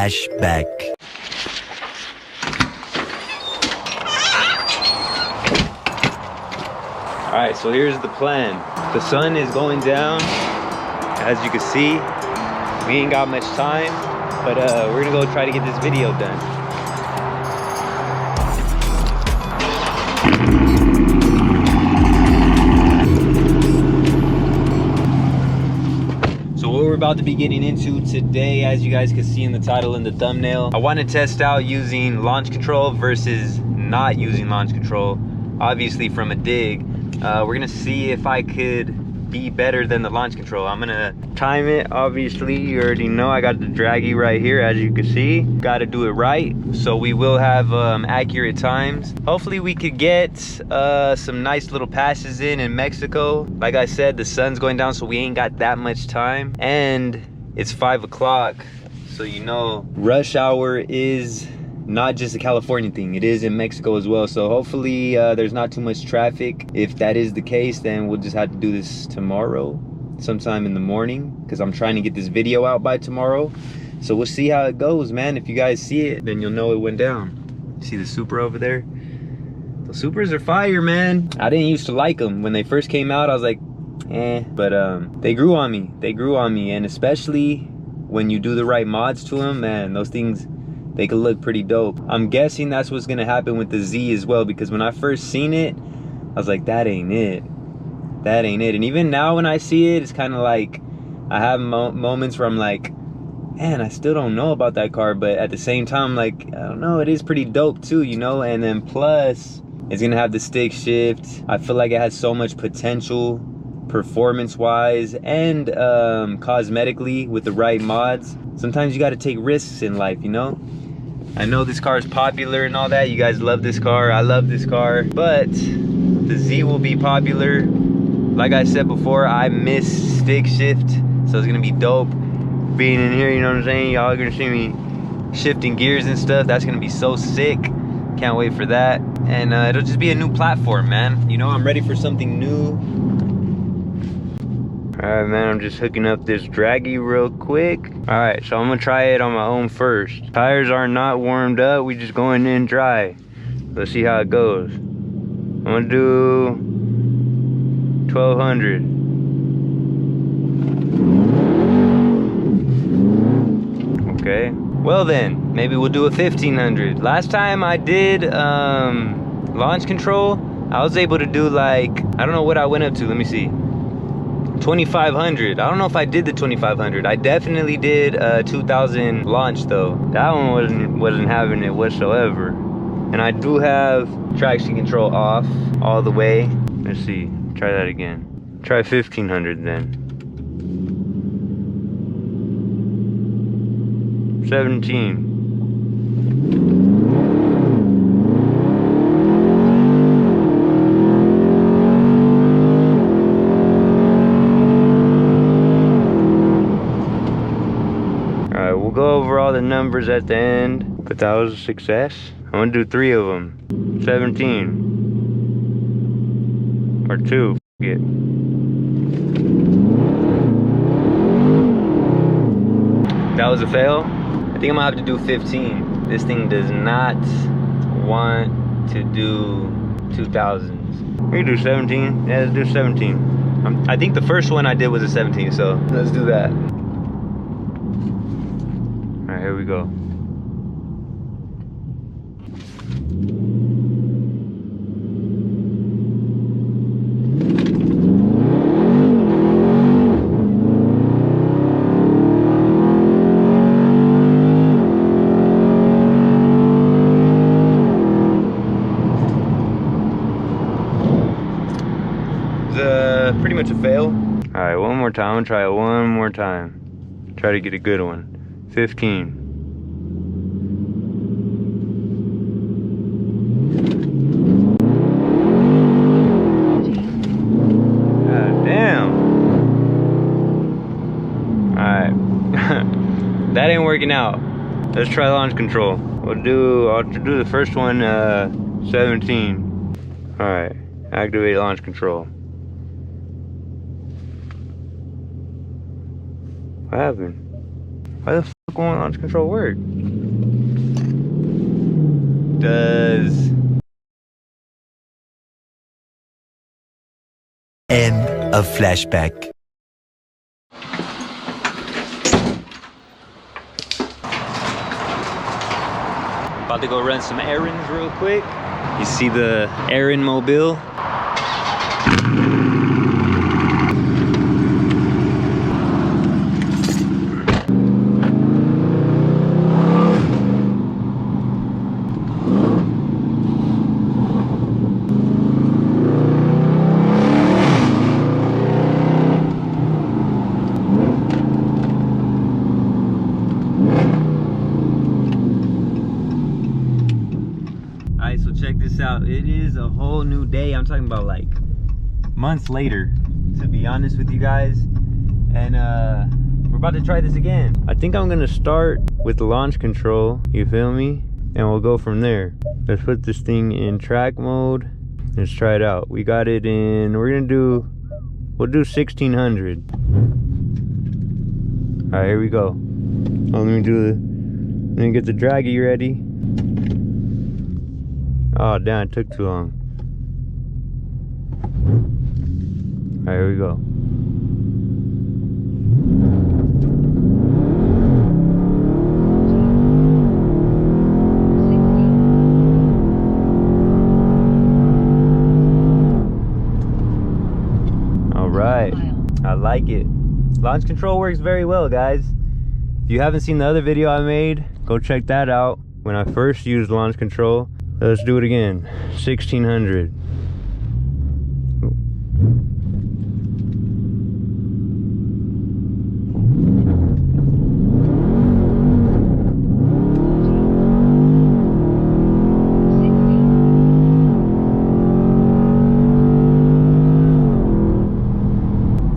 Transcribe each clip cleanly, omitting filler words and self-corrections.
Flashback. Alright, so here's the plan. The sun is going down. As you can see, we ain't got much time, but we're gonna go try to get this video done. So what we're about to be getting into today, as you guys can see in the title and the thumbnail, I want to test out using launch control versus not using launch control, obviously from a dig. We're gonna see if I could be better than the launch control. I'm gonna time it. Obviously, you already know I got the draggy right here, as you can see. Got to do it right, so we will have accurate times. Hopefully we could get some nice little passes in Mexico. Like I said, the sun's going down, so we ain't got that much time, and it's 5 o'clock, so you know rush hour is not just a California thing, it is in Mexico as well. So hopefully there's not too much traffic. If that is the case, then we'll just have to do this tomorrow sometime in the morning, because I'm trying to get this video out by tomorrow. So we'll see how it goes, man. If you guys see it, then you'll know it went down. See the Supra over there? The Supras are fire, man. I didn't used to like them when they first came out. I was like, eh, but they grew on me. They grew on me, and especially when you do the right mods to them, man, those things, they could look pretty dope. I'm guessing that's what's gonna happen with the Z as well, because when I first seen it, I was like, that ain't it. That ain't it. And even now when I see it, it's kind of like, I have moments where I'm like, man, I still don't know about that car. But at the same time, like, I don't know, it is pretty dope too, you know? And then plus, it's gonna have the stick shift. I feel like it has so much potential performance-wise and cosmetically with the right mods. Sometimes you gotta take risks in life, you know? I know this car is popular and all that. You guys love this car. I love this car. But the Z will be popular. Like I said before, I miss stick shift. So it's gonna be dope being in here, you know what I'm saying? Y'all are gonna see me shifting gears and stuff. That's gonna be so sick. Can't wait for that. And it'll just be a new platform, man. You know, I'm ready for something new. Alright, man, I'm just hooking up this draggy real quick. Alright, so I'm gonna try it on my own first. Tires are not warmed up, we just going in dry. Let's see how it goes. I'm gonna do 1200. Okay, well then, maybe we'll do a 1500. Last time I did launch control, I was able to do like, I don't know what I went up to, let me see. 2500. I don't know if I did the 2500. I definitely did 2000 launch though. That one wasn't having it whatsoever. And I do have traction control off all the way. Let's see, try that again. Try 1500 then. 17. We'll go over all the numbers at the end, but that was a success. I'm gonna do 3 of them. 17. Or 2, f it. That was a fail. I think I'm gonna have to do 15. This thing does not want to do 2000s. We can do 17. Yeah, let's do 17. I think the first one I did was a 17, so let's do that. Alright, here we go. It's pretty much a fail. Alright, one more time. I'm gonna try it one more time. Try to get a good one. 15. God damn. Alright. That ain't working out. Let's try launch control. I'll do the first one 17. Alright. Activate launch control. What happened? Why the fuck won't launch control work? Does End of flashback. about to go run some errands real quick. You see the errand mobile? So check this out. It is a whole new day. I'm talking about like months later, to be honest with you guys. And we're about to try this again. I think I'm gonna start with launch control, you feel me? And we'll go from there. Let's put this thing in track mode. Let's try it out. We got it in, we'll do 1600. All right, here we go. Oh, let me get the draggy ready. Oh damn, it took too long. Alright, here we go. Alright, I like it. Launch control works very well, guys. If you haven't seen the other video I made, go check that out when I first used launch control. Let's do it again. 1600.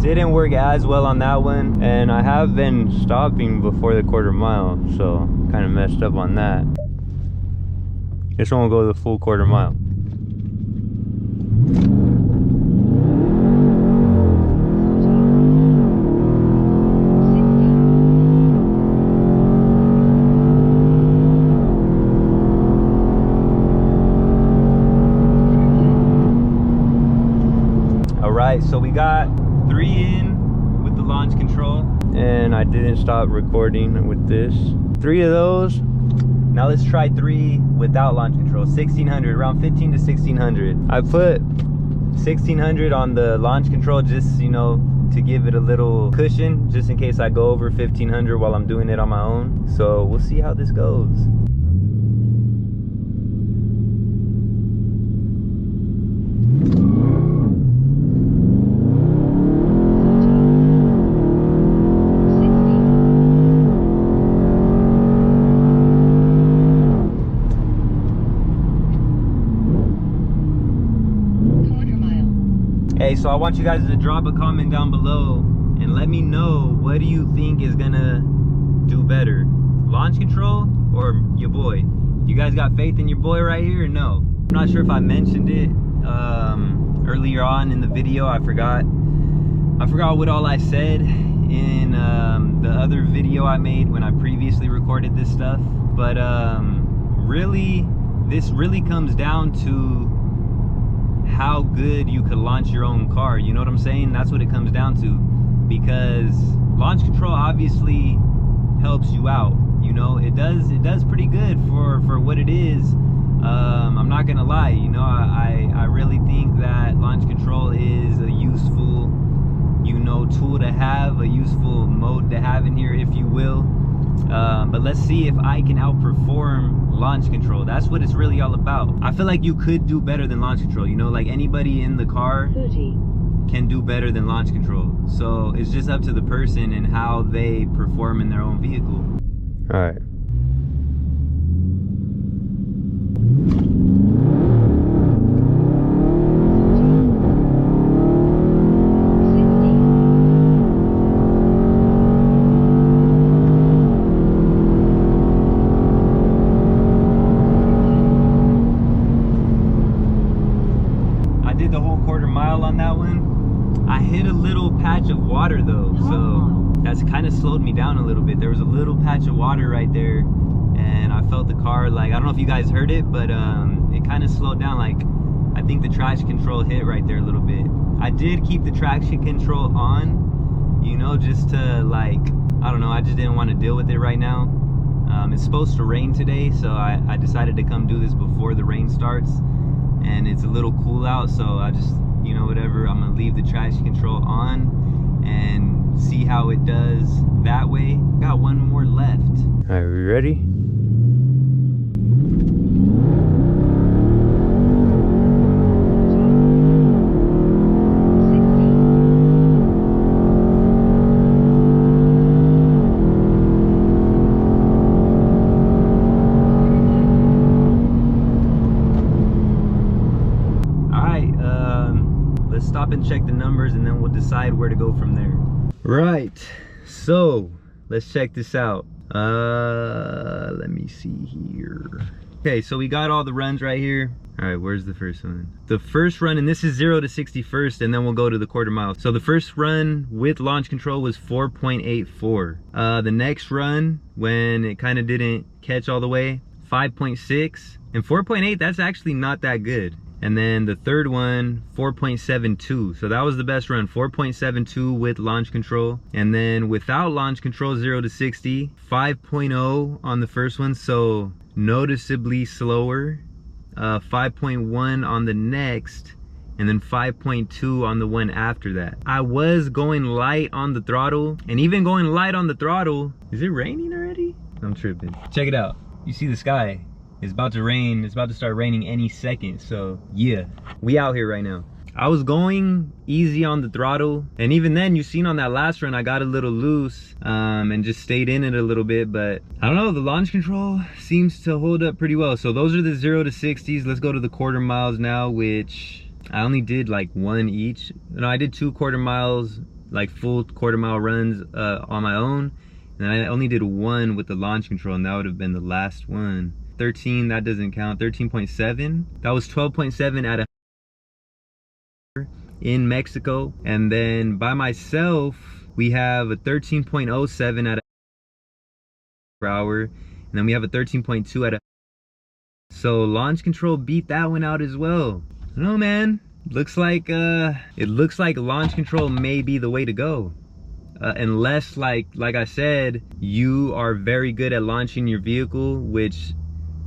Didn't work as well on that one, and I have been stopping before the quarter mile, so kind of messed up on that. This one will go the full quarter mile. All right, so we got 3 in with the launch control, and I didn't stop recording with this. 3 of those. Now let's try 3 without launch control. 1600, around 15 to 1600. I put 1600 on the launch control just, you know, to give it a little cushion, just in case I go over 1500 while I'm doing it on my own. So we'll see how this goes. Hey, so I want you guys to drop a comment down below and let me know, what do you think is gonna do better, launch control or your boy? You guys got faith in your boy right here or no? I'm not sure if I mentioned it earlier on in the video. I forgot what all I said in the other video I made when I previously recorded this stuff. But really, this really comes down to how good you could launch your own car. You know what I'm saying? That's what it comes down to, because launch control obviously helps you out. You know, it does pretty good for what it is. I'm not gonna lie, you know, I really think that launch control is a useful, you know, tool to have, a useful mode to have in here, if you will. But let's see if I can outperform launch control. That's what it's really all about. I feel like you could do better than launch control, you know, like anybody in the car 30 can do better than launch control. So it's just up to the person and how they perform in their own vehicle. All right. The whole quarter mile on that one. I hit a little patch of water though, so that's kind of of slowed me down a little bit. There was a little patch of water right there, and I felt the car, like, I don't know if you guys heard it, but it kind of slowed down. Like, I think the traction control hit right there a little bit. I did keep the traction control on, you know, just to, like, I don't know, I just didn't want to deal with it right now. It's supposed to rain today, so I decided to come do this before the rain starts, and it's a little cool out, so I just, you know, whatever, I'm gonna leave the traction control on and see how it does that way. Got one more left. All right, we ready? Let's stop and check the numbers, and then we'll decide where to go from there. Right, so let's check this out. Let me see here. Okay, so we got all the runs right here. All right, where's the first one? The first run, and this is 0 to 60 first, and then we'll go to the quarter mile. So the first run with launch control was 4.84. The next run, when it kind of didn't catch all the way, 5.6. And 4.8, that's actually not that good. And then the third one, 4.72. So that was the best run, 4.72 with launch control. And then without launch control, 0 to 60, 5.0 on the first one, so noticeably slower. 5.1 on the next, and then 5.2 on the one after that. I was going light on the throttle, and even going light on the throttle, is it raining already? I'm tripping. Check it out. You see the sky. It's about to rain. It's about to start raining any second. So yeah, we out here right now. I was going easy on the throttle, and even then, you seen on that last run, I got a little loose and just stayed in it a little bit. But I don't know, the launch control seems to hold up pretty well. So those are the 0 to 60s. Let's go to the quarter miles now, which I only did like one each. No, I did 2 quarter miles, like full quarter mile runs on my own, and I only did 1 with the launch control, and that would have been the last one. 13, that doesn't count. 13.7, that was 12.7 at a in Mexico. And then by myself, we have a 13.07 at a per hour, and then we have a 13.2 at a. So launch control beat that one out as well. I don't know, man. Looks like it looks like launch control may be the way to go. Unless, like I said, you are very good at launching your vehicle, which,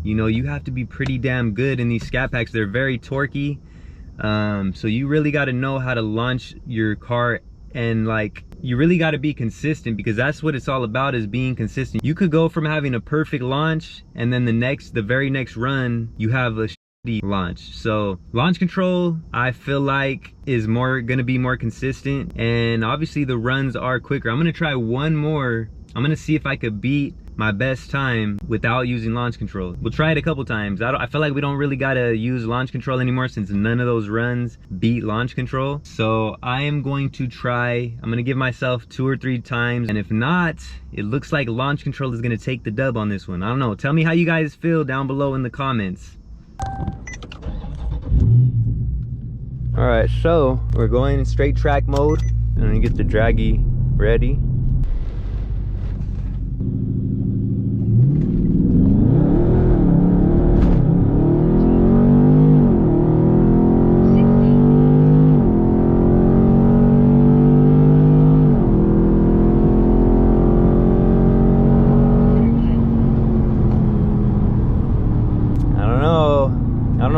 you know, you have to be pretty damn good in these Scat Packs. They're very torquey. So you really got to know how to launch your car, and like, you really got to be consistent, because that's what it's all about, is being consistent. You could go from having a perfect launch, and then the very next run, you have a shitty launch. So launch control, I feel like, is gonna be more consistent, and obviously the runs are quicker. I'm gonna try one more. I'm gonna see if I could beat my best time without using launch control. We'll try it a couple times. I feel like we don't really gotta use launch control anymore, since none of those runs beat launch control. So I am going to try, I'm gonna give myself 2 or 3 times, and if not, it looks like launch control is gonna take the dub on this one. I don't know, tell me how you guys feel down below in the comments. All right, so we're going in straight track mode. I'm gonna get the draggy ready.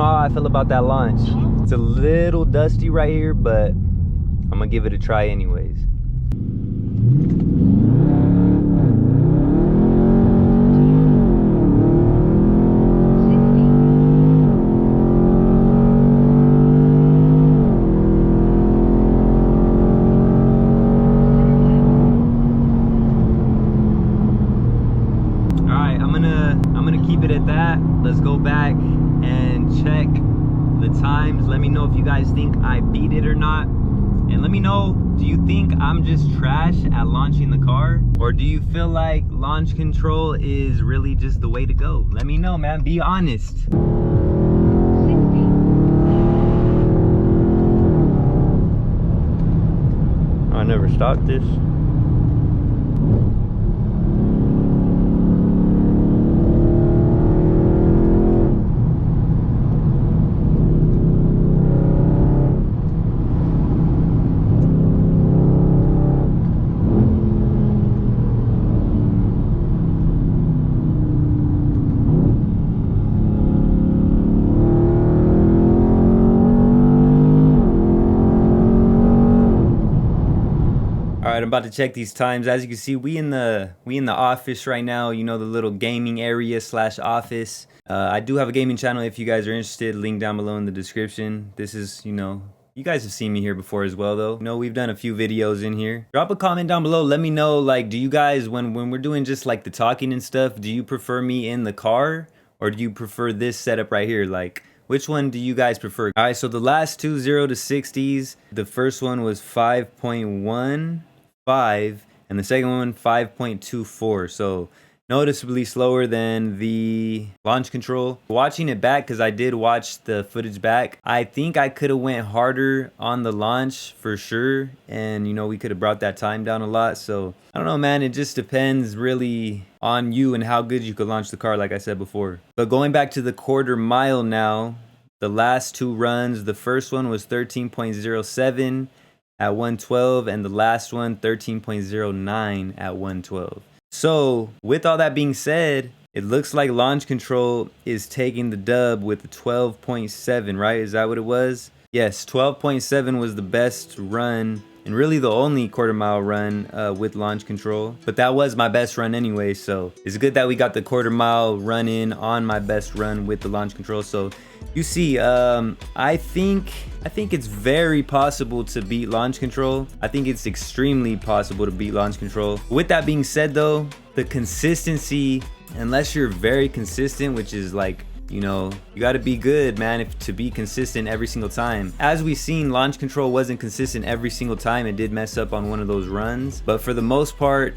I feel about that launch. It's a little dusty right here, but I'm gonna give it a try anyways. Alright, I'm gonna keep it at that. Let's go back and check the times. Let me know if you guys think I beat it or not, and let me know, do you think I'm just trash at launching the car, or do you feel like launch control is really just the way to go? Let me know, man. Be honest. I never stopped this. I'm about to check these times. As you can see, we in the office right now, you know, the little gaming area / office. I do have a gaming channel if you guys are interested, link down below in the description. This is, you know, you guys have seen me here before as well though. You know, we've done a few videos in here. Drop a comment down below, let me know, like, do you guys, when we're doing just like the talking and stuff, do you prefer me in the car or do you prefer this setup right here? Like, which one do you guys prefer? All right, so the last two 0 to 60s, the first one was 5.15 and the second one 5.24. So noticeably slower than the launch control. Watching it back, because I did watch the footage back, I think I could have went harder on the launch for sure, and you know, we could have brought that time down a lot. So I don't know, man, it just depends really on you and how good you could launch the car, like I said before. But going back to the quarter mile now, the last two runs, the first one was 13.07 at 112 and the last one 13.09 at 112. So with all that being said, it looks like launch control is taking the dub with 12.7, right? Is that what it was? Yes, 12.7 was the best run and really the only quarter mile run with launch control. But that was my best run anyway, so it's good that we got the quarter mile run in on my best run with the launch control. So you see, I think it's very possible to beat launch control. I think it's extremely possible to beat launch control. With that being said though, the consistency, unless you're very consistent, which is like, you know, you got to be good, man, to be consistent every single time. As we've seen, launch control wasn't consistent every single time. It did mess up on one of those runs, but for the most part,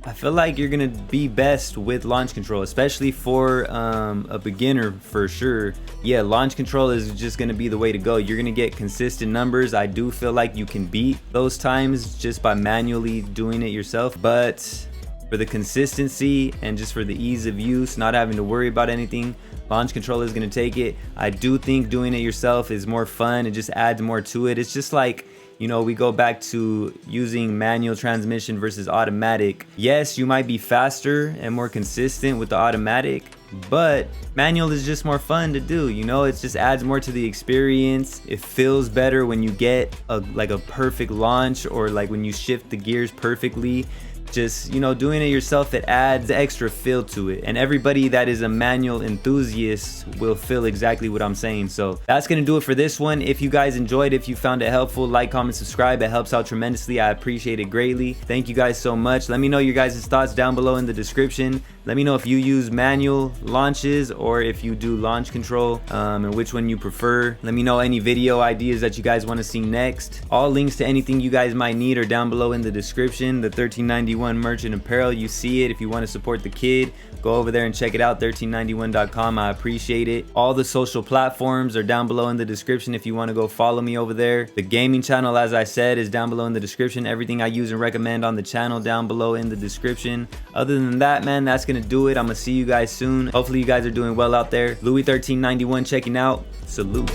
I feel like you're gonna be best with launch control, especially for a beginner for sure. Yeah, launch control is just gonna be the way to go. You're gonna get consistent numbers. I do feel like you can beat those times just by manually doing it yourself, but for the consistency and just for the ease of use, not having to worry about anything, launch control is gonna take it. I do think doing it yourself is more fun. It just adds more to it. It's just like, you know, we go back to using manual transmission versus automatic. Yes, you might be faster and more consistent with the automatic, but manual is just more fun to do. You know, it just adds more to the experience. It feels better when you get like a perfect launch, or like when you shift the gears perfectly. Just, you know, doing it yourself, it adds extra feel to it, and everybody that is a manual enthusiast will feel exactly what I'm saying. So that's gonna do it for this one. If you guys enjoyed, if you found it helpful, like, comment, subscribe. It helps out tremendously. I appreciate it greatly. Thank you guys so much. Let me know your guys' thoughts down below in the description. Let me know if you use manual launches or if you do launch control, and which one you prefer. Let me know any video ideas that you guys want to see next. All links to anything you guys might need are down below in the description. The 1391 merchant apparel, you see it. If you want to support the kid, go over there and check it out, 1391.com. I appreciate it. All the social platforms are down below in the description if you want to go follow me over there. The gaming channel, as I said, is down below in the description. Everything I use and recommend on the channel down below in the description. Other than that, man, that's gonna do it. I'm gonna see you guys soon. Hopefully you guys are doing well out there. Louie1391 checking out. Salute.